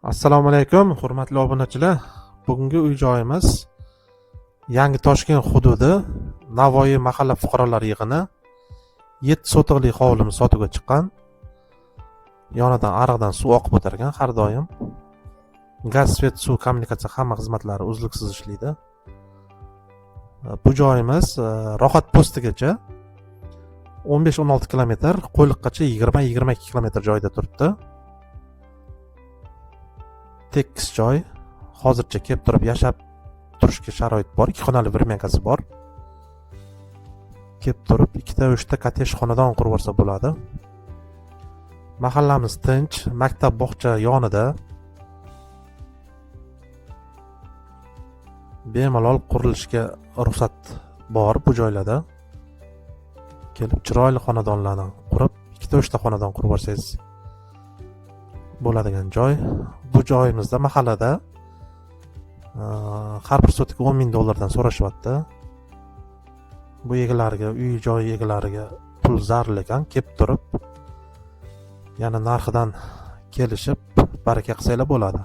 Assalomu alaykum, hurmatli obunachilar. Bugungi uy-joyimiz Yangi Toshkent hududi Navoiy mahalla fuqarolar yig'ini 7 sotixlik hovlimiz sotuvga chiqqan. Yonidan ariqdan suv oqib o'targan har doim. Gaz, svet, suv, kommunikatsiya hamma xizmatlari uzluksiz ishlaydi. Bu joyimiz Rohat postigacha 15-16 kilometr, Qo'yliqqacha 20-22 kilometr joyda turibdi. Tekis joy, hozircha kelib turib yashab turishga sharoit bor. 2 xonali vermenkasi bor. Kelib turib 2-3 kottej xonadon qurib olsa bo'ladi. Mahallamiz tinch, maktab bog'cha yonida. Bemalol qurilishga ruxsat bor bu joylarda. Kelib chiroyli xonadonlarni qurib, 2-3 xonadon qurib olsangiz bo'ladigan joy. Bu joyimizda mahallada har bir sotik $10,000 so'rashyapti. Bu egalariga, uy joy egalariga pul zarur ekan, kelib turib yana narxidan kelishib baraka qilsanglar bo'ladi.